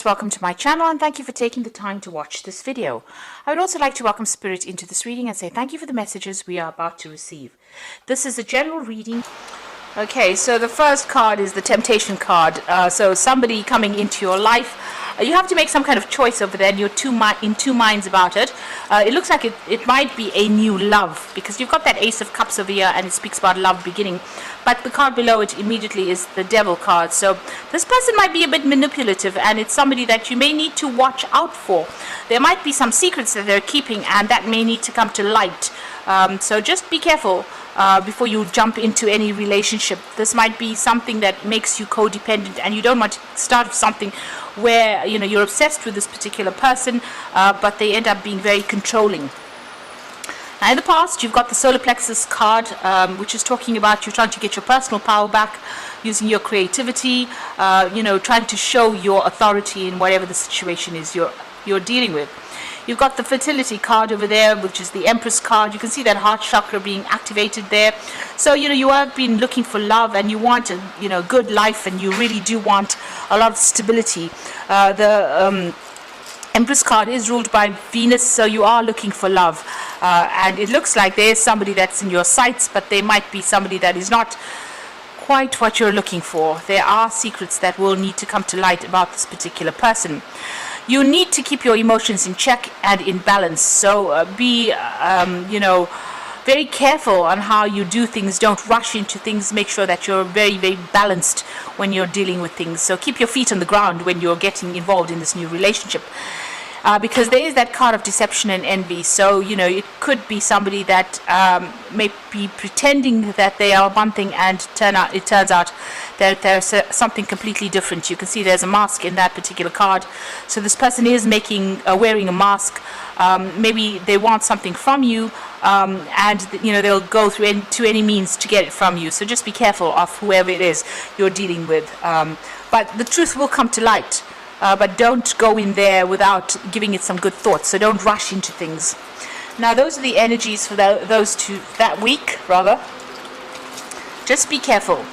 Welcome to my channel and thank you for taking the time to watch this video. I would also like to welcome Spirit into this reading and say thank you for the messages we are about to receive. This is a general reading. Okay, so the first card is the Temptation card. So somebody coming into your life. You have to make some kind of choice over there and you're in two minds about it. It looks like it might be a new love because you've got that Ace of Cups over here and it speaks about love beginning. But the card below it immediately is the Devil card. So this person might be a bit manipulative and it's somebody that you may need to watch out for. There might be some secrets that they're keeping and that may need to come to light. So just be careful before you jump into any relationship. This might be something that makes you codependent and you don't want to start something where you're obsessed with this particular person, but they end up being very controlling. Now in the past you've got the Solar Plexus card, which is talking about you trying to get your personal power back using your creativity, trying to show your authority in whatever the situation is you're dealing with. You've got the Fertility card over there, which is the Empress card. You can see that heart chakra being activated there. So, you have been looking for love and you want a good life and you really do want a lot of stability. The Empress card is ruled by Venus, so you are looking for love. And it looks like there's somebody that's in your sights, but there might be somebody that is not quite what you're looking for. There are secrets that will need to come to light about this particular person. You need to keep your emotions in check and in balance. So be, very careful on how you do things. Don't rush into things. Make sure that you're very, very balanced when you're dealing with things. So keep your feet on the ground when you're getting involved in this new relationship. Because there is that card of deception and envy. So, it could be somebody that may be pretending that they are one thing and it turns out that there's something completely different. You can see there's a mask in that particular card. So this person is wearing a mask. Maybe they want something from you and, they'll go to any means to get it from you. So just be careful of whoever it is you're dealing with. But the truth will come to light. But don't go in there without giving it some good thought. So don't rush into things. Now those are the energies for that week, rather. Just be careful.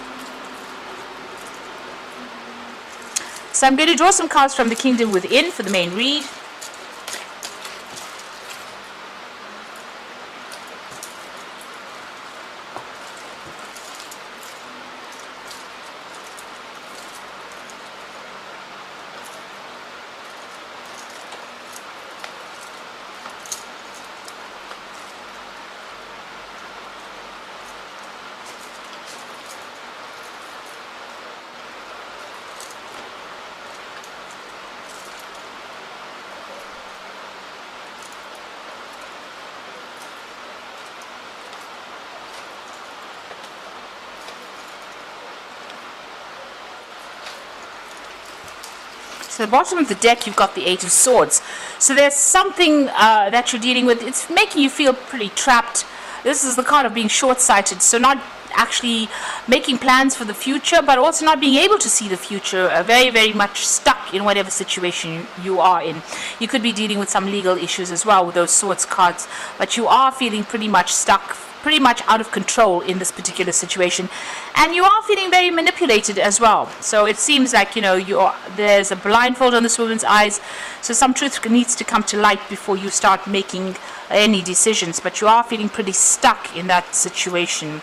So I'm going to draw some cards from the Kingdom Within for the main read. So at the bottom of the deck, you've got the Eight of Swords. So there's something that you're dealing with. It's making you feel pretty trapped. This is the card of being short-sighted. So not actually making plans for the future, but also not being able to see the future. Very, very much stuck in whatever situation you are in. You could be dealing with some legal issues as well with those Swords cards. But you are feeling pretty much stuck, pretty much out of control in this particular situation, and you are feeling very manipulated as well. So it seems like there's a blindfold on this woman's eyes, so some truth needs to come to light before you start making any decisions, but you are feeling pretty stuck in that situation.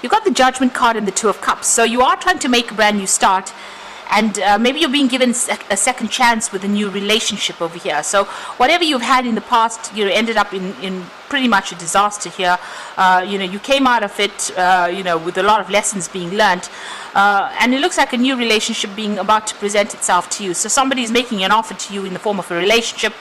You've got the Judgment card and the Two of Cups, so you are trying to make a brand new start. And maybe you're being given a second chance with a new relationship over here. So whatever you've had in the past, you ended up in pretty much a disaster here. You came out of it, with a lot of lessons being learned. And it looks like a new relationship being about to present itself to you. So somebody is making an offer to you in the form of a relationship.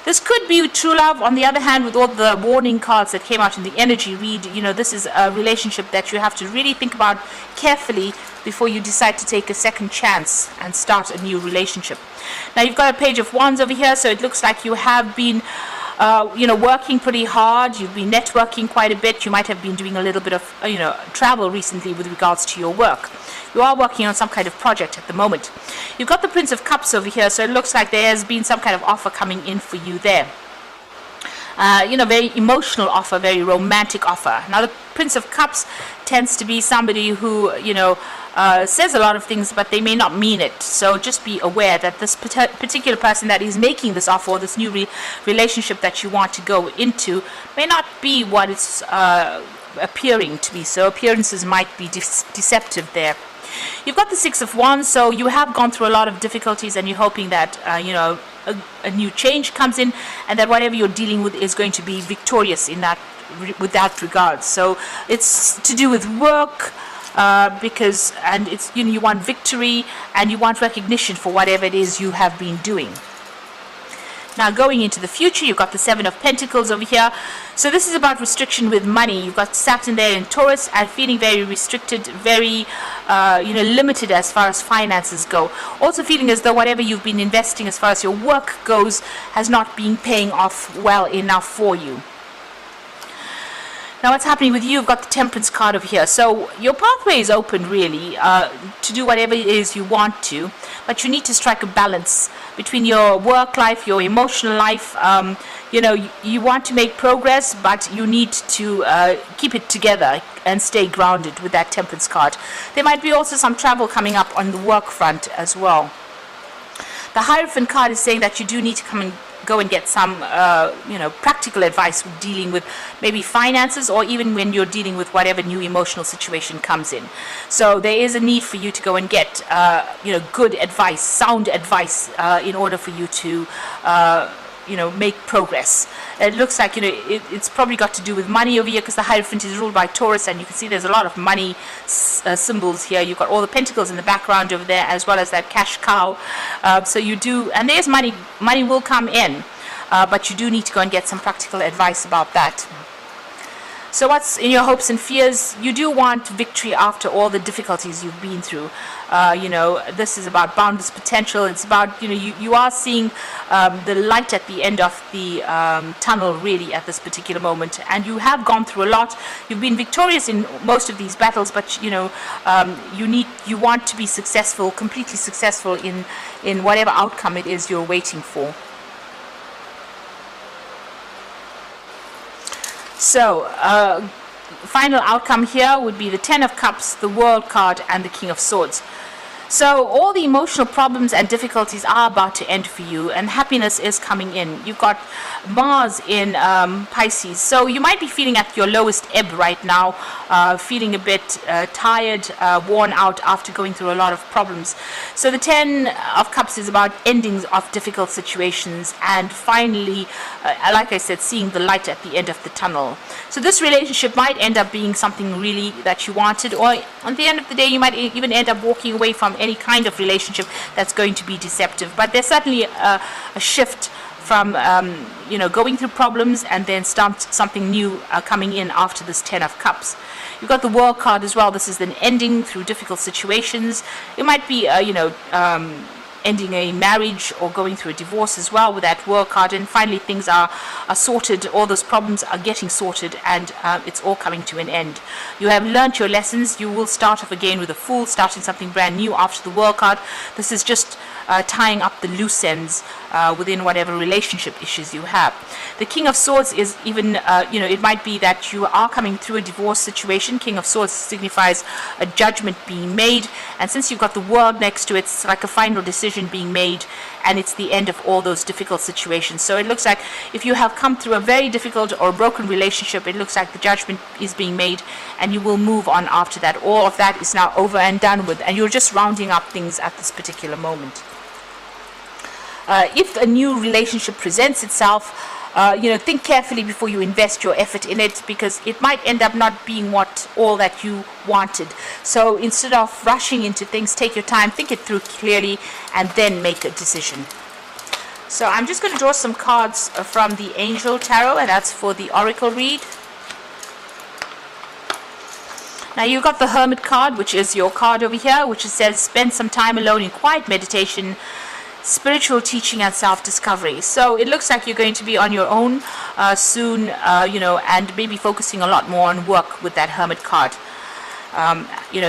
This could be true love. On the other hand, with all the warning cards that came out in the energy read, this is a relationship that you have to really think about carefully before you decide to take a second chance and start a new relationship. Now you've got a Page of Wands over here, so it looks like you have been working pretty hard. You've been networking quite a bit. You might have been doing a little bit of travel recently with regards to your work. You are working on some kind of project at the moment. You've got the Prince of Cups over here, so it looks like there has been some kind of offer coming in for you there. Very emotional offer, very romantic offer. Now the Prince of Cups tends to be somebody who, says a lot of things, but they may not mean it. So just be aware that this particular person that is making this offer, or this new relationship that you want to go into, may not be what it's appearing to be. So appearances might be deceptive there. You've got the Six of Wands, so you have gone through a lot of difficulties, and you're hoping that a new change comes in, and that whatever you're dealing with is going to be victorious in that with that regard. So it's to do with work, because it's you want victory and you want recognition for whatever it is you have been doing. Now going into the future, you've got the Seven of Pentacles over here. So this is about restriction with money. You've got Saturn there in Taurus, and feeling very restricted, very limited as far as finances go. Also feeling as though whatever you've been investing as far as your work goes has not been paying off well enough for you. Now what's happening with you? You've got the Temperance card over here. So your pathway is open really to do whatever it is you want to, but you need to strike a balance between your work life, your emotional life. You want to make progress, but you need to keep it together and stay grounded with that Temperance card. There might be also some travel coming up on the work front as well. The Hierophant card is saying that you do need to go and get some practical advice with dealing with maybe finances, or even when you're dealing with whatever new emotional situation comes in. So there is a need for you to go and get good advice, sound advice, in order for you to make progress. It looks like it's probably got to do with money over here, because the Hierophant is ruled by Taurus, and you can see there's a lot of money symbols here. You've got all the pentacles in the background over there, as well as that cash cow. So you do, and there's money will come in, but you do need to go and get some practical advice about that. So what's in your hopes and fears? You do want victory after all the difficulties you've been through. This is about boundless potential. It's about, you are seeing the light at the end of the tunnel really at this particular moment. And you have gone through a lot. You've been victorious in most of these battles, but you want to be successful, completely successful in whatever outcome it is you're waiting for. So, final outcome here would be the Ten of Cups, the World card, and the King of Swords. So all the emotional problems and difficulties are about to end for you, and happiness is coming in. You've got Mars in Pisces, so you might be feeling at your lowest ebb right now, feeling a bit tired, worn out after going through a lot of problems. So the Ten of Cups is about endings of difficult situations, and finally, like I said, seeing the light at the end of the tunnel. So this relationship might end up being something really that you wanted, or at the end of the day you might even end up walking away from any kind of relationship that's going to be deceptive. But there's certainly a shift from going through problems and then something new coming in after this Ten of Cups. You've got the World card as well. This is an ending through difficult situations. It might be ending a marriage or going through a divorce as well with that World card, and finally things are sorted. All those problems are getting sorted, and it's all coming to an end. You have learnt your lessons. You will start off again with a Fool, starting something brand new after the World card. This is just tying up the loose ends within whatever relationship issues you have. The King of Swords is even, it might be that you are coming through a divorce situation. King of Swords signifies a judgment being made, and since you've got the World next to it, it's like a final decision being made, and it's the end of all those difficult situations. So it looks like if you have come through a very difficult or broken relationship, it looks like the judgment is being made, and you will move on after that. All of that is now over and done with, and you're just rounding up things at this particular moment. If a new relationship presents itself, think carefully before you invest your effort in it, because it might end up not being all that you wanted. So instead of rushing into things, take your time, think it through clearly, and then make a decision. So I'm just going to draw some cards from the Angel Tarot, and that's for the Oracle read. Now you've got the Hermit card, which is your card over here, which says spend some time alone in quiet meditation, spiritual teaching, and self-discovery. So it looks like you're going to be on your own soon, and maybe focusing a lot more on work with that Hermit card.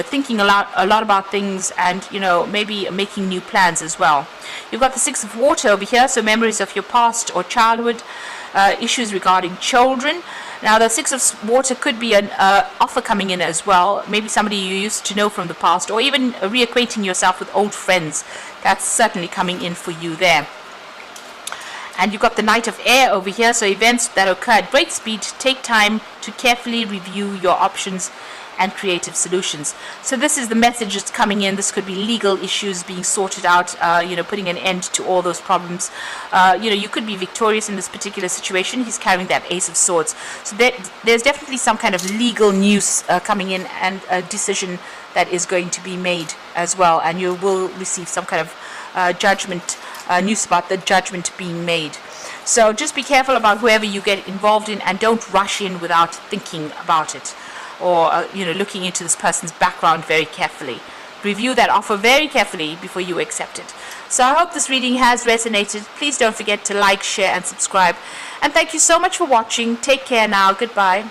Thinking a lot about things, and maybe making new plans as well. You've got the Six of Water over here, so memories of your past or childhood. issues regarding children. Now, the Six of Water could be an offer coming in as well. Maybe somebody you used to know from the past, or even reacquainting yourself with old friends. That's certainly coming in for you there. And you've got the Knight of Air over here, so events that occur at great speed. Take time to carefully review your options and creative solutions. So this is the message that's coming in. This could be legal issues being sorted out, putting an end to all those problems. You could be victorious in this particular situation. He's carrying that Ace of Swords. So there's definitely some kind of legal news coming in, and a decision that is going to be made as well. And you will receive some kind of judgment, news about the judgment being made. So just be careful about whoever you get involved in, and don't rush in without thinking about it, or looking into this person's background very carefully. Review that offer very carefully before you accept it. So I hope this reading has resonated. Please don't forget to like, share, and subscribe. And thank you so much for watching. Take care now. Goodbye.